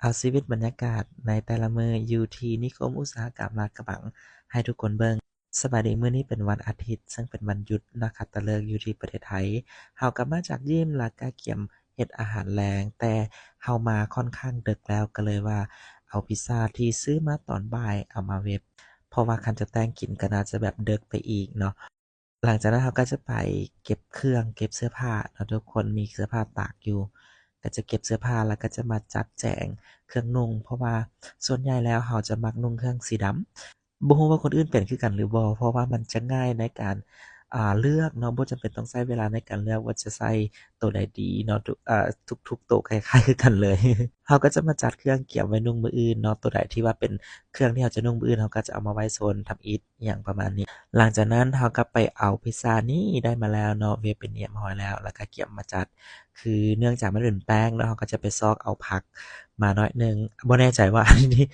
เอาชีวิตบรรยากาศในแต่ละมื้ออยู่ที่นิคมอุตสาหกรรมลาดกระบังให้ทุกคนเบิ่งสบายดีมื้อนี้เป็นวันอาทิตย์ซึ่งเป็นวันหยุดนักขัตฤกษ์อยู่ที่ประเทศไทยเฮากลับมาจากยิมแล้วก็เกียมเฮ็ดอาหารแลงแต่เฮามาค่อนข้างดึกแล้วก็เลยว่าเอาพิซซาที่ซื้อมาตอนบ่ายเอามาเว็บเพราะว่าคันจะแต่งกินก็น่าจะแบบดึกไปอีกเนาะหลังจากนั้นเราก็จะไปเก็บเครื่องเก็บเสื้อผ้าเนาะทุกคนมีเสื้อผ้าตากอยู่ก็จะเก็บเสื้อผ้าแล้วก็จะมาจัดแจงเครื่องนุ่งเพราะว่าส่วนใหญ่แล้วเราจะมักนุ่งเครื่องสีดำบ่รู้ว่าคนอื่นเป็นคือกันหรือบ่เพราะว่ามันจะง่ายในการเลือกเนาะบ่จำเป็นต้องใช้เวลาในการเลือกว่าจะใส่ตัวใดดีเนาะทุกๆตัวคล้ายๆคือกันเลยเราก็จะมาจัดเครื่องเก็บไว้นุ่งมื้ออื่นเนาะตัวใดที่ว่าเป็นเครื่องที่เราจะนุ่งมื้ออื่นเราก็จะเอามาไว้โซนทำอิฐอิหยังประมาณนี้หลังจากนั้นเราก็ไปเอาพิซซานี้ได้มาแล้วเนาะเวฟเป็นที่เรียบร้อยแล้วก็เก็บมาจัดคือเนื่องจากมันเป็นแป้งแล้วเราก็จะไปซอกเอาผักมาน้อยหนึ่งบ่แน่ใจว่าอันนี้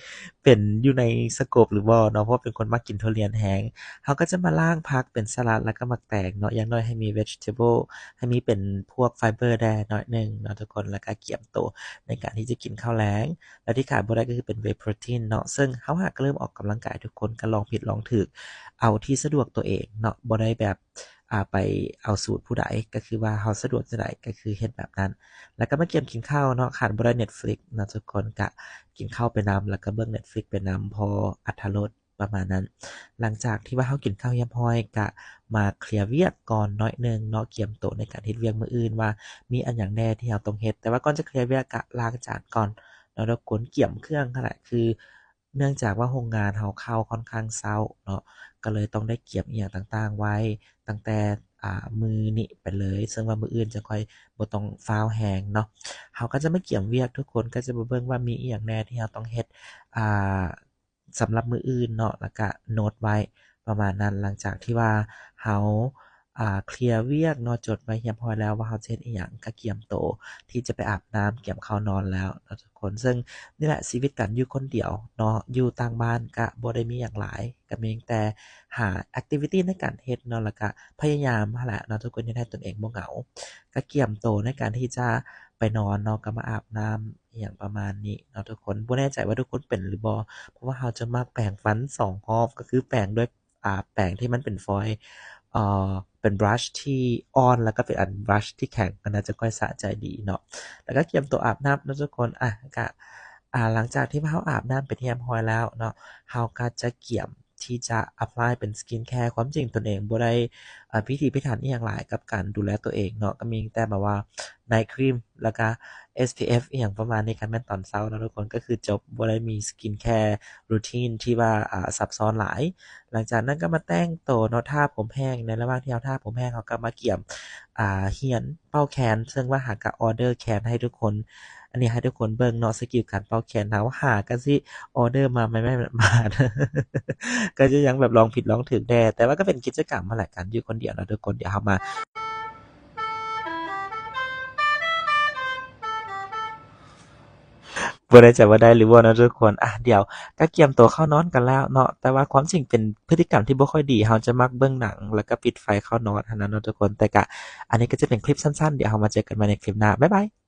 เป็นอยู่ในสโกปหรือบ่เนาะเพราะว่าเป็นคนมักกินทุเรียนแห้งเราก็จะมาล้างผักเป็นสลัดแล้วก็มาแตกเนาะอย่างน้อยให้มี vegetable ให้มีเป็นพวกไฟเบอร์แน่น้อยหนึ่งเนาะทุกคนแล้วก็เกี๊ยมโตในการที่จะกินข้าวแล้งและที่ขาดบ่ได้ก็คือเป็น Whey Protein เนาะซึ่งเราหากเริ่มออกกำลังกายทุกคนก็ลองผิดลองถูกเอาที่สะดวกตัวเองเนาะบ่ได้แบบไปเอาสูตรผู้ใดก็คือว่าเราสะดวกจั่งใดก็คือเฮ็ดแบบนั้นแล้วก็มาเกี๊ยมกินข้าวเนาะขาดบ่ได้ Netflix เนาะทุกคนก็กินข้าวไปนำแล้วก็เบิ่ง Netflix ไปนำพออรรถรสประมาณนั้นหลังจากที่ว่าเรากินข้าวเรียบร้อยก็มาเคลียร์เวียกก่อนน้อยหนึ่งเนาะเตรียมโตวในการเฮ็ดเวียกมื้ออื่นว่ามีอันหยังแหน่ที่เราต้องเฮ็ดแต่ว่าก่อนจะเคลียร์เวียกก็ล้างจานก่อนเนาะแล้วกวนเกี่ยมเครื่องนั่นแหละคือเนื่องจากว่าโรงงานเราเข้าค่อนข้างเช้าเนาะก็เลยต้องได้เกี่ยมอิหยังต่างๆไว้ตั้งแต่มื้อนี้ไปเลยซึ่งว่ามื้ออื่นจะค่อยบ่ต้องฟ้าวแรงเนาะเราก็จะมาเกี่ยมเวียกทุกคนก็จะมาเบิ่งว่ามีอิหยังแหน่ที่เราต้องเฮ็ดอ่าสำหรับมื้ออื่นเนาะแล้วก็โน้ตไว้ประมาณนั้นหลังจากที่ว่าเราเคลียร์เวียกเนาะจดไว้เรียบร้อยแล้วว่าเราจะเฮ็ดอิหยังก็เตรียมโตวที่จะไปอาบน้ำเตรียมเข้านอนแล้วเนาะทุกคนซึ่งนี่แหละชีวิตการอยู่คนเดียวเนาะอยู่ต่างบ้านก็บ่ได้มีหยังหลายก็มีแต่หาแอกทิวิตีในการเฮ็ดเนาะแล้วก็พยายามหั้นแหละเนาะทุกคนเฮ็ดให้ตนเองบ่เหงาก็เตรียมโตวในการที่จะไปนอนเนาะก็มาอาบน้ำอิหยังประมาณนี้เนาะทุกคนบ่แน่ใจว่าทุกคนเป็นหรือบ่เพราะว่าเราจะมักแปรงฟัน2รอบก็คือแปรงด้วยแปรงที่มันเป็นฟอยล์เอ่อเป็นบรัชที่อ่อนแล้วก็เป็นอันบรัชที่แข็งก็น่าจะค่อยสะใจดีเนาะแล้วก็เตรียมตัวอาบน้ำเนาะทุกคนก็หลังจากที่เราอาบน้ำเป็นที่เรียบร้อยแล้วเนาะเราก็จะเกี่ยมที่จะแอปพลายเป็นสกินแคร์ความจริงตนเองบ่ได้พิถีพิถันอิหยังหลายกับการดูแลตัวเองเนาะก็มีแต่แบบว่าไนท์ครีมแล้วก็ SPF อิหยังประมาณนี้คันแม่นตอนเช้าเนาะทุกคนก็คือจบบ่ได้มีสกินแคร์รูทีนที่ว่าซับซ้อนหลายหลังจากนั้นก็มาแต่งตัวเนาะทาผมแห้งในระหว่างที่เราทาผมแห้งเราก็มาเกี่ยมเขียนเป้าแขนซึ่งว่าหาก็ออร์เดอร์แขนให้ทุกคนอันนี้ให้ทุกคนเบิ่งเนาะสกิลการเป่าแขนเราหาก็สิออร์เดอร์มาไม่มาก็จะยังแบบลองผิดลองถูกแน่แต่ว่าก็เป็นกิจกรรมนั่นแหละการอยู่คนเดียวเนาะทุกคนเดี๋ยวเรามา บ่แน่ใจว่าได้หรือบ่เนาะทุกคนเดี๋ยวก็เตรียมตัวเข้านอนกันแล้วเนาะแต่ว่าความจริงเป็นพฤติกรรมที่บ่ค่อยดีเราจะมักเบิ่งหนังแล้วก็ปิดไฟเข้านอนหั้นน่ะเนาะทุกคนแต่ก็อันนี้ก็จะเป็นคลิปสั้นๆเดี๋ยวเรามาเจอกันใหม่ในคลิปหน้าบ๊ายบาย